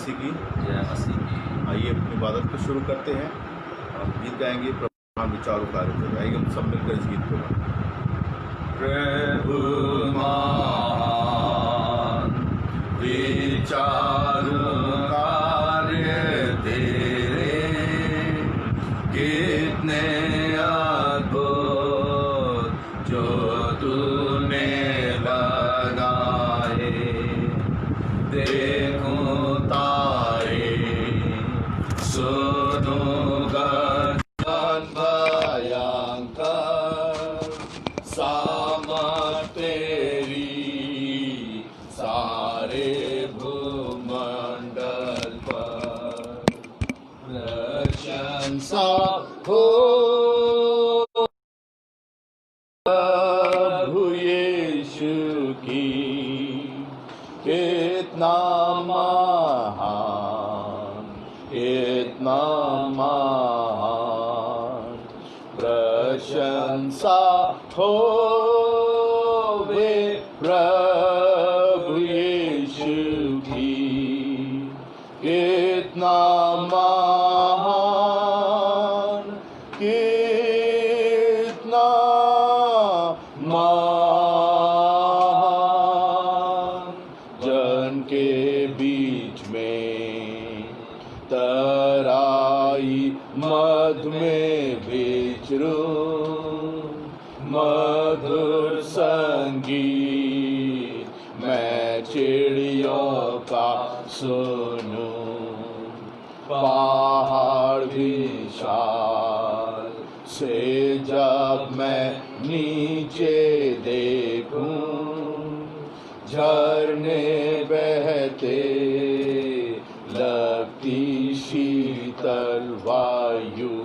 मसीह की। जय मसीह की। आइए अपनी इबादत को शुरू करते हैं। हम गीत गाएंगे प्रभु विचारों कार्य को। आइए हम सब मिलकर इस गीत को गाएं। प्रभु महान विचारों कार्य तेरे कितने अद्भुत जो तूने लगाए। देखूं तारे सुनूं गगन भयंकर सामर्थ तेरी सारे भूमंडल पर प्रशंसा हो प्रभु यीशु की। कितना महान कितना महान प्रशंसा हो वे प्रभु यीशु की। कितना महान कितना महान जन के बीच में तराई मध में विचरूं मधुर संगीत मैं चिड़ियों का सुनूं। पहाड़ विशाल से जब मैं नीचे देखूं झरने बहते लगती शीतल वायु।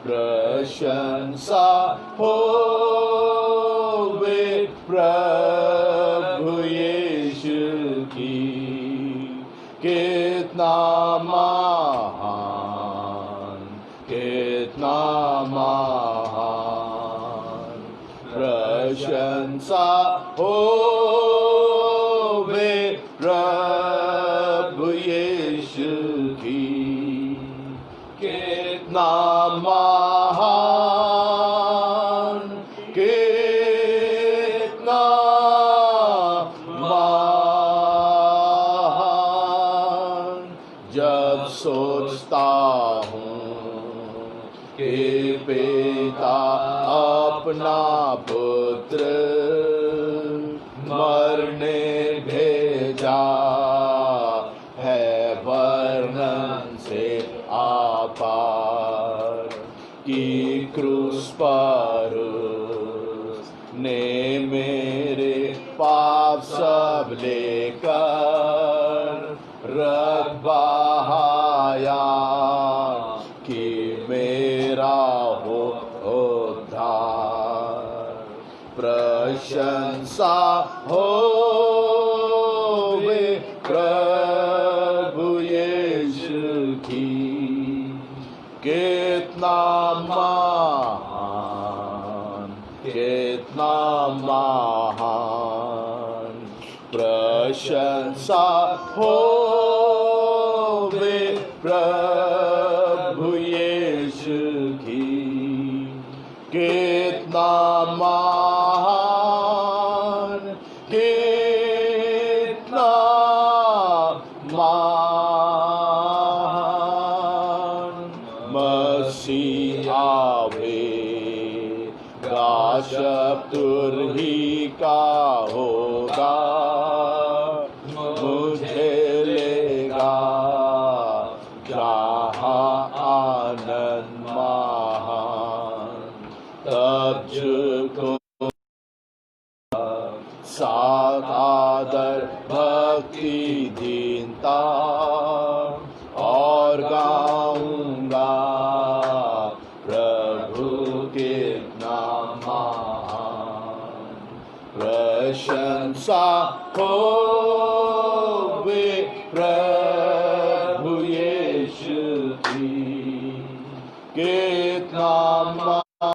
प्रशंसा हो वे प्रभु यीशु की। कितना महान कितना महान प्रशंसा हो वे प्रभु यीशु की। कितना महान कितना महान जब सोचता हूँ कि पिता अपना पुत्र मरने भेजा है वर्णन से आपार की क्रूस पर उसने मेरे पाप सब लेकर रख बहाया कि मेरा हो उद्धार। प्रशंसा हो वे प्रभु यीशु की। कितना महान कितना महान प्रशंसा हो वे प्रभु यीशु की। कितना महान कितना महान मसीह आवेगा शब्द ही का होगा मुझे लेगा जहाँ आनंद महान। तब जुको साथ आदर भक्ति दीनता और गाऊंगा प्रभु कितना महान। प्रशंसा हो वे प्रभु यीशु की। कितना महान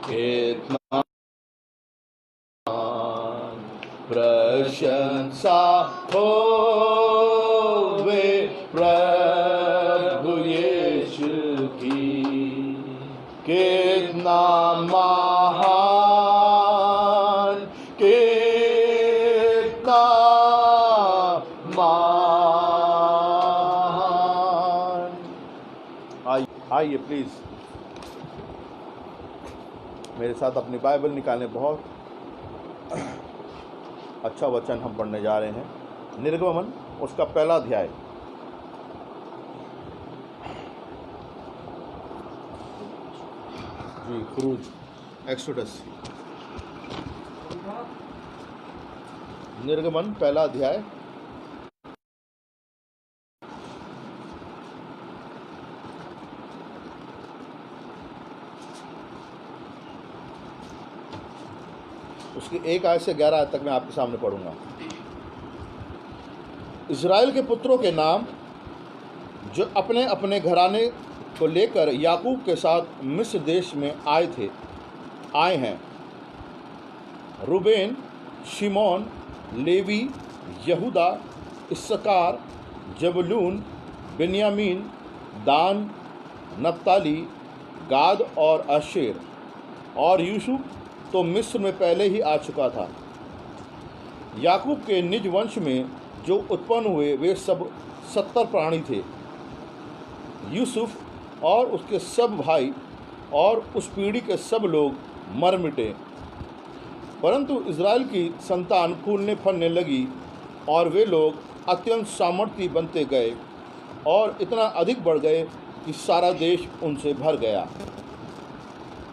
कितना प्रशंसा हो यीशु की कितना महान, कितना महान। आइए प्लीज मेरे साथ अपनी बाइबल निकालें। बहुत अच्छा वचन हम पढ़ने जा रहे हैं। निर्गमन उसका पहला अध्याय। जी, खुरूज, एक्सोडस। निर्गमन पहला अध्याय। उसकी 1 आयत से 11 आयत तक मैं आपके सामने पढ़ूंगा। इज़राइल के पुत्रों के नाम जो अपने अपने घराने को लेकर याकूब के साथ मिस्र देश में आए हैं। रूबेन, शिमोन, लेवी, यहूदा, इस्साकार, जबूलून, बिन्यामीन, दान, नप्ताली, गाद और आशेर। और यूसुफ तो मिस्र में पहले ही आ चुका था। याकूब के निज वंश में जो उत्पन्न हुए वे सब 70 प्राणी थे। यूसुफ और उसके सब भाई और उस पीढ़ी के सब लोग मर मिटे, परंतु इज़राइल की संतान फूलने फलने लगी और वे लोग अत्यंत सामर्थी बनते गए और इतना अधिक बढ़ गए कि सारा देश उनसे भर गया।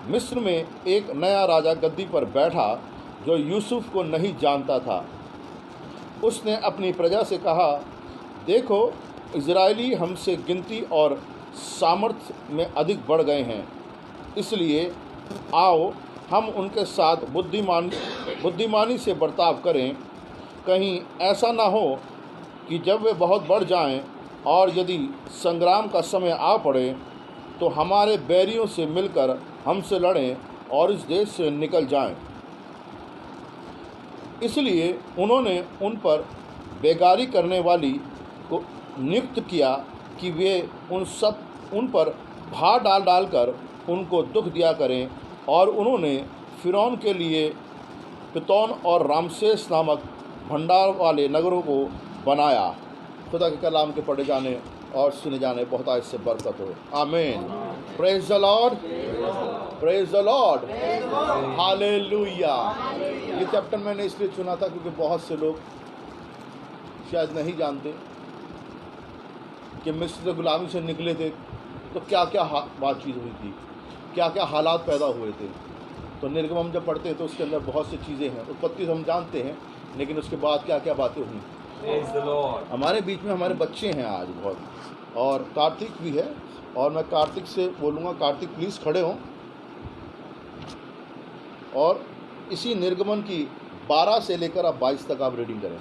मिस्र में एक नया राजा गद्दी पर बैठा जो यूसुफ को नहीं जानता था। उसने अपनी प्रजा से कहा, देखो, इज़राइली हमसे गिनती और सामर्थ्य में अधिक बढ़ गए हैं, इसलिए आओ हम उनके साथ बुद्धिमानी से बर्ताव करें। कहीं ऐसा ना हो कि जब वे बहुत बढ़ जाएं और यदि संग्राम का समय आ पड़े तो हमारे बैरियों से मिलकर हमसे लड़ें और इस देश से निकल जाएं। इसलिए उन्होंने उन पर बेगारी करने वाली को नियुक्त किया कि वे उन पर भार डाल कर उनको दुख दिया करें। और उन्होंने फ़िरौन के लिए पितौन और रामसेस नामक भंडार वाले नगरों को बनाया। खुदा के कलाम के पढ़े जाने और सुने जाने बहुत आज से बरकत हो। आमीन। Praise the Lord, praise the Lord, hallelujah. ये चैप्टर मैंने इसलिए चुना था क्योंकि बहुत से लोग शायद नहीं जानते कि मिस्र से गुलामी से निकले थे तो क्या क्या बातचीत हुई थी, क्या क्या हालात पैदा हुए थे। तो निर्गमन जब पढ़ते हैं तो उसके अंदर बहुत सी चीज़ें हैं। उत्पत्ति हम जानते हैं, लेकिन उसके बाद क्या क्या बातें हुई। हमारे बीच में हमारे बच्चे हैं आज बहुत, और कार्तिक भी है। और मैं कार्तिक से बोलूँगा, कार्तिक प्लीज़ खड़े हों और इसी निर्गमन की 12 से लेकर आप 22 तक आप रीडिंग करें।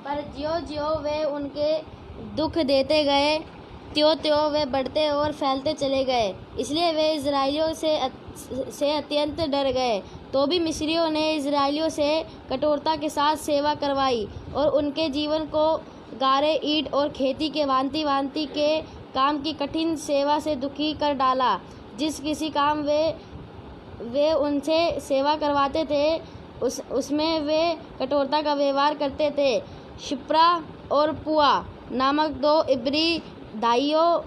पर ज्यों-ज्यों वे उनके दुख देते गए, त्यों-त्यों वे बढ़ते और फैलते चले गए। इसलिए वे इज़राइलियों से अत्यंत डर गए। तो भी मिस्रियों ने इज़राइलियों से कठोरता के साथ सेवा करवाई और उनके जीवन को गारे, ईंट और खेती के भांति के काम की कठिन सेवा से दुखी कर डाला। जिस किसी काम वे उनसे सेवा करवाते थे उसमें वे कठोरता का व्यवहार करते थे। शिप्रा और पुआ नामक 2 इब्री दाइयों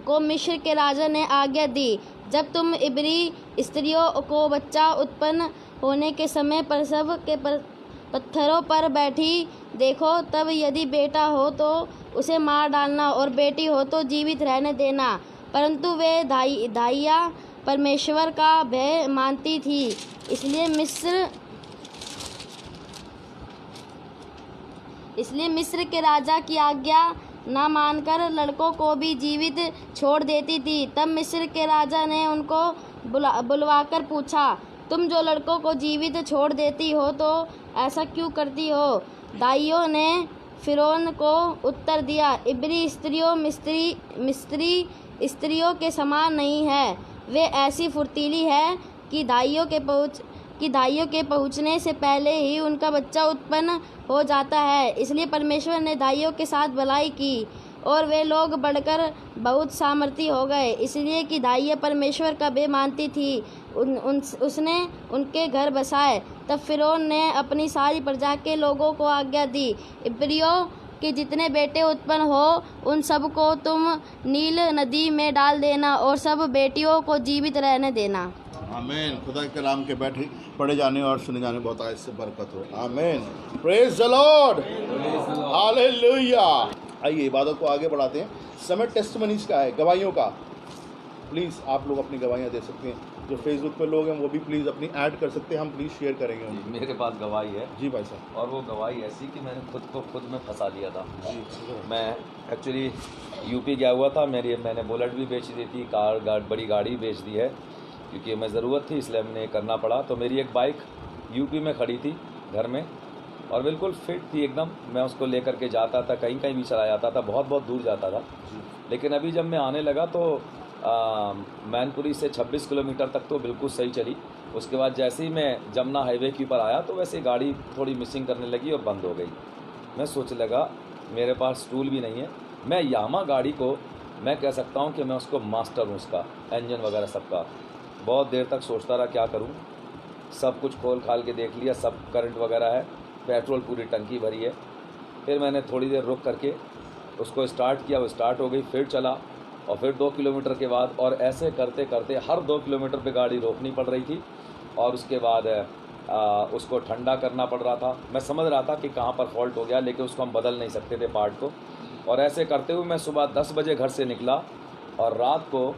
को मिस्र के राजा ने आज्ञा दी, जब तुम इब्री स्त्रियों को बच्चा उत्पन्न होने के समय प्रसव के पत्थरों पर बैठी देखो, तब यदि बेटा हो तो उसे मार डालना और बेटी हो तो जीवित रहने देना। परंतु वे दाइया परमेश्वर का भय मानती थी, इसलिए मिस्र के राजा की आज्ञा न मानकर लड़कों को भी जीवित छोड़ देती थी। तब मिस्र के राजा ने उनको बुलवाकर पूछा, तुम जो लड़कों को जीवित छोड़ देती हो तो ऐसा क्यों करती हो? दाइयों ने फ़िरौन को उत्तर दिया, इब्री स्त्रियों मिस्री स्त्रियों के समान नहीं है। वे ऐसी फुर्तीली है कि दाइयों के कि दाइयों के पहुंचने से पहले ही उनका बच्चा उत्पन्न हो जाता है। इसलिए परमेश्वर ने दाइयों के साथ भलाई की और वे लोग बढ़कर बहुत सामर्थी हो गए, इसलिए कि दाइयाँ परमेश्वर का बेमानती थी। उसने उनके घर बसाए। तब फिरौन ने अपनी सारी प्रजा के लोगों को आज्ञा दी, इब्रियों के जितने बेटे उत्पन्न हो उन सब को तुम नील नदी में डाल देना और सब बेटियों को जीवित रहने देना। आमीन। खुदा के कलाम के बैठे पढ़े जाने और सुने जाने बहुत आयत से बरकत हो। आमीन। Praise the Lord, hallelujah. आइए इबादत को आगे बढ़ाते हैं। समय टेस्टमनीज का है, गवाहियों का। प्लीज़ आप लोग अपनी गवाहियाँ दे सकते हैं। जो फेसबुक पे लोग हैं वो भी प्लीज़ अपनी ऐड कर सकते हैं, हम प्लीज़ शेयर करेंगे उनको। मेरे पास गवाही है जी भाई साहब। और वो गवाही ऐसी कि मैंने खुद को खुद में फंसा लिया था। मैं एक्चुअली यूपी गया हुआ था, मैंने बुलेट भी बेच दी थी, बड़ी गाड़ी बेच दी है क्योंकि हमें ज़रूरत थी, इसलिए हमने करना पड़ा। तो मेरी एक बाइक यूपी में खड़ी थी घर में और बिल्कुल फिट थी एकदम। मैं उसको लेकर के जाता था, कहीं कहीं भी चला जाता था, बहुत बहुत दूर जाता था। लेकिन अभी जब मैं आने लगा तो मैनपुरी से 26 किलोमीटर तक तो बिल्कुल सही चली। उसके बाद जैसे ही मैं जमुना हाईवे के ऊपर आया तो वैसे गाड़ी थोड़ी मिसिंग करने लगी और बंद हो गई। मैं सोचने लगा मेरे पास टूल भी नहीं है। मैं यामा गाड़ी को मैं कह सकता हूँ कि मैं उसको मास्टर हूँ, उसका इंजन वगैरह सबका। बहुत देर तक सोचता रहा क्या करूँ, सब कुछ खोल खाल के देख लिया, सब करंट वगैरह है, पेट्रोल पूरी टंकी भरी है। फिर मैंने थोड़ी देर रुक करके उसको स्टार्ट किया, वो स्टार्ट हो गई, फिर चला और फिर 2 किलोमीटर के बाद, और ऐसे करते करते हर 2 किलोमीटर पे गाड़ी रोकनी पड़ रही थी और उसके बाद उसको ठंडा करना पड़ रहा था। मैं समझ रहा था कि कहाँ पर फॉल्ट हो गया, लेकिन उसको हम बदल नहीं सकते थे पार्ट को। और ऐसे करते हुए मैं सुबह 10 बजे घर से निकला और रात को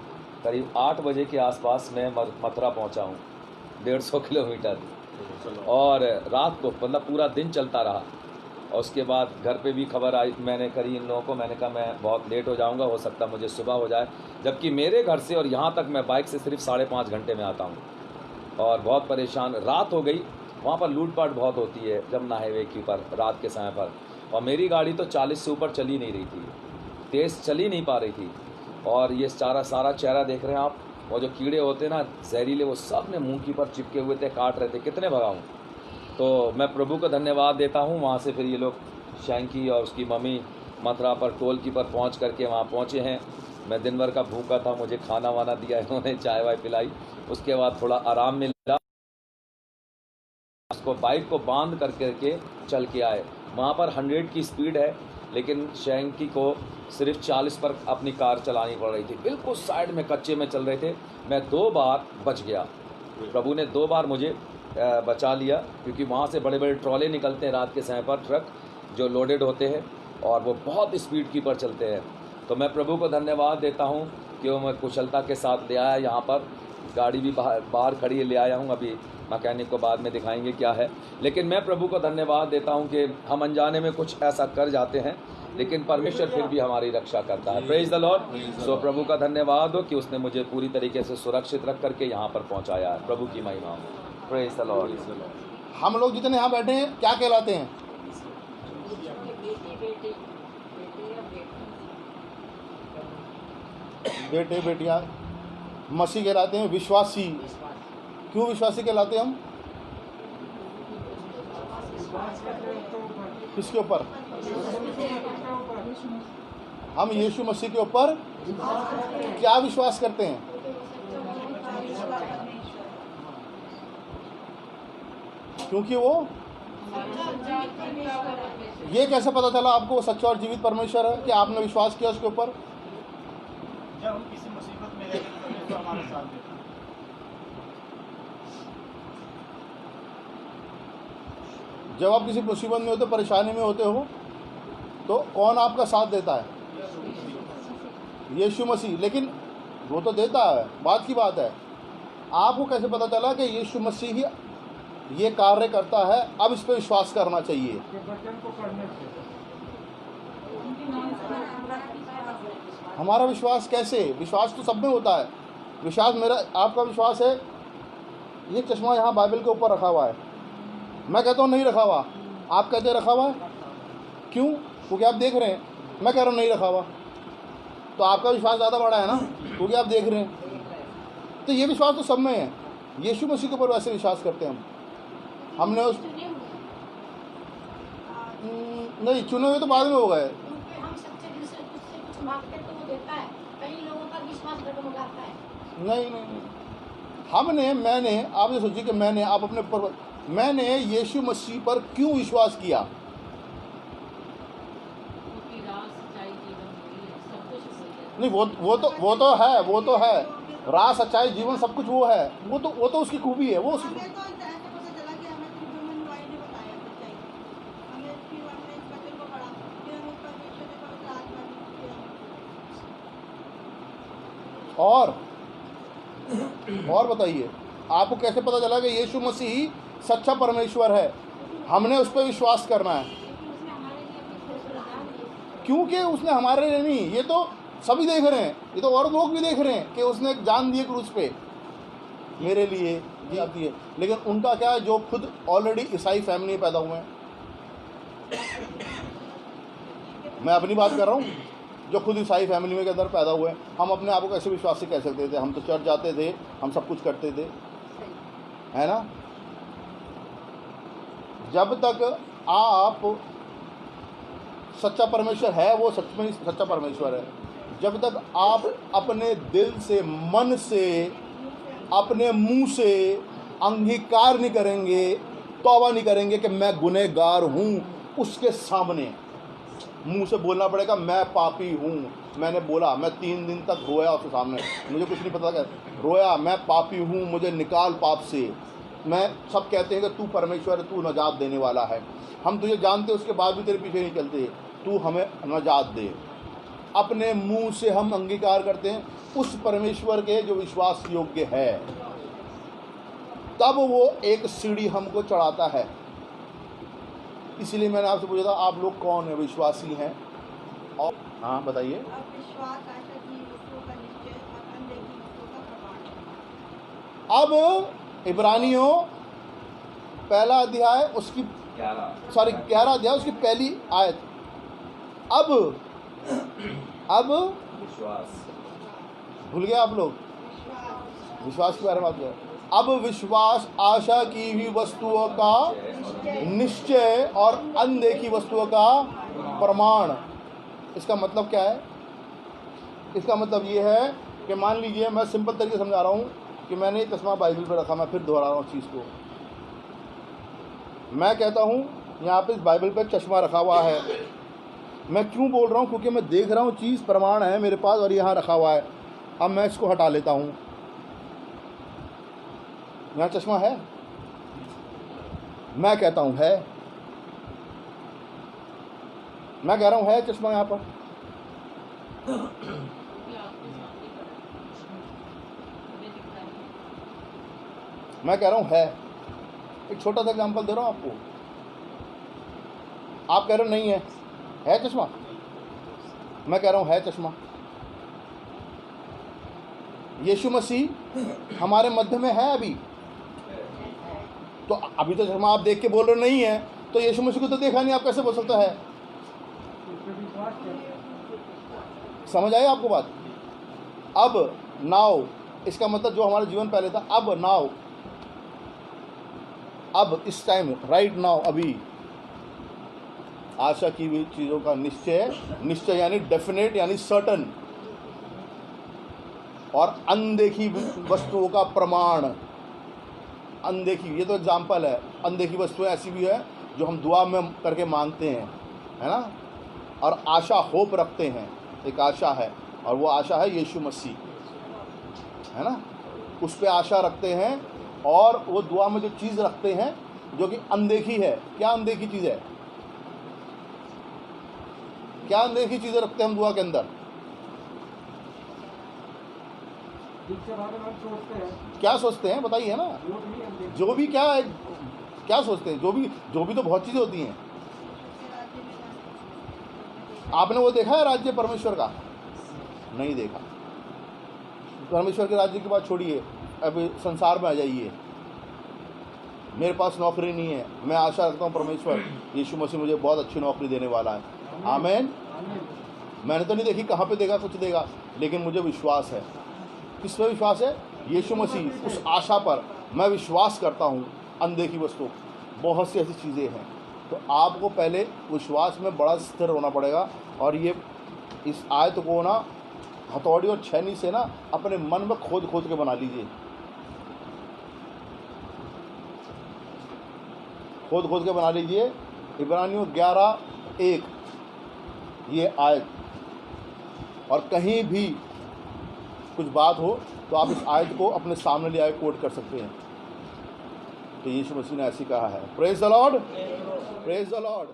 करीब 8 बजे के आसपास मैं मथुरा पहुँचा हूँ, 150 किलोमीटर। और रात को मतलब पूरा दिन चलता रहा। और उसके बाद घर पे भी खबर आई, मैंने करी इन लोगों को, मैंने कहा मैं बहुत लेट हो जाऊंगा, हो सकता मुझे सुबह हो जाए। जबकि मेरे घर से और यहाँ तक मैं बाइक से सिर्फ 5.5 घंटे में आता हूँ। और बहुत परेशान, रात हो गई। वहाँ पर लूटपाट बहुत होती है जमुना हाईवे के ऊपर रात के समय पर, और मेरी गाड़ी तो 40 से ऊपर चली नहीं रही थी, तेज़ चली नहीं पा रही थी। और ये सारा चेहरा देख रहे हैं आप, वो जो कीड़े होते हैं ना जहरीले, वो सब ने मुँह के ऊपर चिपके हुए थे, काट रहे थे, कितने भगाऊँ। तो मैं प्रभु को धन्यवाद देता हूँ। वहाँ से फिर ये लोग शैंकी और उसकी मम्मी मथुरा पर टोल की पर पहुँच करके वहाँ पहुँचे हैं। मैं दिन भर का भूखा था, मुझे खाना वाना दिया, इन्होंने चाय वाय पिलाई। उसके बाद थोड़ा आराम मिला, उसको बाइक को बांध करके चल के आए। वहाँ पर 100 की स्पीड है, लेकिन शैंकी को सिर्फ 40 पर अपनी कार चलानी पड़ रही थी। बिल्कुल साइड में कच्चे में चल रहे थे। मैं 2 बार बच गया, प्रभु ने 2 बार मुझे बचा लिया, क्योंकि वहाँ से बड़े बड़े ट्रॉले निकलते हैं रात के समय पर, ट्रक जो लोडेड होते हैं और वो बहुत स्पीड की पर चलते हैं। तो मैं प्रभु को धन्यवाद देता हूँ कि वो मैं कुशलता के साथ ले आया यहाँ पर। गाड़ी भी बाहर खड़ी ले आया हूँ, अभी मैकेनिक को बाद में दिखाएंगे क्या है। लेकिन मैं प्रभु को धन्यवाद देता हूँ कि हम अनजाने में कुछ ऐसा कर जाते हैं, लेकिन परमेश्वर फिर भी हमारी रक्षा करता है। Praise the Lord. सो प्रभु का धन्यवाद हो कि उसने मुझे पूरी तरीके से सुरक्षित रख करके यहाँ पर पहुँचाया है। प्रभु की महिमा। Praise the Lord. हम लोग जितने यहाँ बैठे हैं क्या कहलाते हैं? बेटे बेटियाँ मसीह कहलाते हैं, विश्वासी। क्यों विश्वासी कहलाते हैं हम? किसके ऊपर? हम यीशु मसीह के ऊपर क्या विश्वास करते हैं? क्योंकि वो, ये कैसे पता चला आपको वो सच्चा और जीवित परमेश्वर है कि आपने विश्वास किया उसके ऊपर? जब हम किसी मुसीबत में रहते हैं तो हमारे साथ देता है। जब आप किसी मुसीबत में होते, परेशानी में होते हो, तो कौन आपका साथ देता है? यीशु मसीह। लेकिन वो तो देता है, बात की बात है। आपको कैसे पता चला कि यीशु मसीह ही ये कार्य करता है, अब इस पर विश्वास करना चाहिए? वचन को पढ़ने से हमारा विश्वास कैसे? विश्वास तो सब में होता है। विश्वास मेरा आपका विश्वास है। ये चश्मा यहाँ बाइबल के ऊपर रखा हुआ है, मैं कहता हूँ नहीं रखा हुआ, आप कहते हैं रखा हुआ है। क्यों? क्योंकि आप देख रहे हैं। मैं कह रहा हूँ नहीं रखा हुआ, तो आपका विश्वास ज़्यादा बड़ा है ना, क्योंकि आप देख रहे हैं। तो ये विश्वास तो सब में है। यीशु मसीह के ऊपर वैसे विश्वास करते हैं हमने उस नहीं, चुने हुए तो बाद में हो गए। क्योंकि हम सच्चे दिल से उससे कुछ मांगते तो वो देता है। कई लोगों का विश्वास डगमगाता है। नहीं, मैंने आप ये सोचिए कि मैंने यीशु मसीह पर क्यों विश्वास किया? क्योंकि राह सच्चाई जीवन वही है, सब कुछ वही है। नहीं, वो तो है राह सच्चाई जीवन सब कुछ वो है, वो तो उसकी खूबी है, वो उसकी हमें तो ऐसे पता चला कि हमें तो ह्यूमन बॉडी ने बताया सच्चाई। हमें फिर हमने इस वचन को पढ़ा, फिर हमें परमेश्वर ने पवित्र आत्मा दी, फिर और बताइए, आपको कैसे पता चला कि यीशु मसीह सच्चा परमेश्वर है? हमने उस पर विश्वास करना है, लेकिन उसने हमारे लिए अपनी खुद बलिदान दी। क्योंकि उसने हमारे लिए नहीं, ये तो सभी देख रहे हैं, ये तो और लोग भी देख रहे हैं कि उसने जान दिए क्रूस पे मेरे लिए ये आती है। लेकिन उनका क्या है, जो खुद ऑलरेडी ईसाई फैमिली में पैदा हुए हैं। मैं अपनी बात कर रहा हूँ, जो खुद ईसाई फैमिली में के अंदर पैदा हुए हैं, हम अपने आप को कैसे विश्वास से कह सकते थे? हम तो चर्च जाते थे, हम सब कुछ करते थे, है ना? जब तक आप सच्चा परमेश्वर है, वो सच में सच्चा परमेश्वर है। जब तक आप अपने दिल से, मन से, अपने मुंह से अंगीकार नहीं करेंगे, तौबा नहीं करेंगे कि मैं गुनहगार हूँ, उसके सामने मुंह से बोलना पड़ेगा मैं पापी हूँ। मैंने बोला, मैं 3 दिन तक रोया उसके सामने, मुझे कुछ नहीं पता, क्या रोया, मैं पापी हूँ, मुझे निकाल पाप से। मैं सब कहते हैं कि तू परमेश्वर है, तू नजात देने वाला है, हम तुझे जानते, उसके बाद भी तेरे पीछे नहीं चलते, तू हमें नजात दे। अपने मुंह से हम अंगीकार करते हैं उस परमेश्वर के जो विश्वास योग्य है, तब वो एक सीढ़ी हमको चढ़ाता है। इसलिए मैंने आपसे पूछा था, आप लोग कौन है, विश्वासी हैं? और हाँ बताइए। अब विश्वास आशा की वस्तुओं का निश्चय और अनदेखी वस्तुओं का प्रमाण है। अब इब्रानियों 1 अध्याय उसकी 11 अध्याय उसकी पहली आयत। अब विश्वास भूल गए आप लोग? विश्वास के बारे में बात करें। अब विश्वास आशा की हुई वस्तुओं का निश्चय और अनदेखी वस्तुओं का प्रमाण। इसका मतलब क्या है? इसका मतलब ये है कि मान लीजिए, मैं सिंपल तरीके से समझा रहा हूँ कि मैंने चश्मा बाइबल पर रखा, मैं फिर दोहरा रहा हूँ चीज़ को। मैं कहता हूँ यहाँ पे इस बाइबल पर चश्मा रखा हुआ है। मैं क्यों बोल रहा हूँ? क्योंकि मैं देख रहा हूँ, चीज़ प्रमाण है मेरे पास और यहाँ रखा हुआ है। अब मैं इसको हटा लेता हूँ। यहाँ चश्मा है, मैं कहता हूँ है, मैं कह रहा हूँ है चश्मा यहाँ पर। मैं कह रहा हूँ है। एक छोटा सा एग्जांपल दे रहा हूँ आपको। आप कह रहे हो नहीं है चश्मा, मैं कह रहा हूँ है चश्मा। यीशु मसीह हमारे मध्य में है अभी, तो अभी तो चश्मा आप देख के बोल रहे हो नहीं है, तो यीशु मसीह को तो देखा नहीं, आप कैसे बोल सकते है? समझ आई आपको बात? अब नाउ, इसका मतलब जो हमारा जीवन पहले था, अब नाउ, अब इस टाइम, राइट नाउ, अभी आशा की हुई चीज़ों का निश्चय यानी डेफिनेट यानी सर्टन, और अनदेखी वस्तुओं का प्रमाण। अनदेखी, ये तो एग्जाम्पल है। अनदेखी वस्तुएं ऐसी भी है जो हम दुआ में करके मांगते हैं, है ना, और आशा, होप रखते हैं। एक आशा है, और वो आशा है यीशु मसीह, है ना, उस पर आशा रखते हैं। और वो दुआ में जो चीज़ रखते हैं जो कि अनदेखी है, क्या अनदेखी चीज़ है? क्या अनदेखी चीज़ें रखते हैं हम दुआ के अंदर? क्या सोचते हैं बताइए ना? जो भी क्या सोचते हैं? जो भी तो बहुत चीज़ें होती हैं। आपने वो देखा है राज्य परमेश्वर का? नहीं देखा। परमेश्वर के राज्य की बात छोड़िए, अभी संसार में आ जाइए। मेरे पास नौकरी नहीं है, मैं आशा रखता हूँ परमेश्वर यीशु मसीह मुझे बहुत अच्छी नौकरी देने वाला है। आमीन। मैंने तो नहीं देखी कहाँ पे देगा, कुछ देगा, लेकिन मुझे विश्वास है। किस पे विश्वास है? यीशु मसीह, उस आशा पर मैं विश्वास करता हूँ अनदेखी वस्तुओं, बहुत सी ऐसी चीज़ें हैं। तो आपको पहले विश्वास में बड़ा स्थिर होना पड़ेगा, और ये इस आयत को ना हथौड़ी और छेनी से ना अपने मन में खोद खोद के बना लीजिए, खोद खोद के बना लीजिए। इब्रानियों 11:1 ये आयत, और कहीं भी कुछ बात हो तो आप इस आयत को अपने सामने ले आए कोट कर सकते हैं। तो यीशु मसीह ने ऐसे कहा है। Praise the Lord, praise the Lord.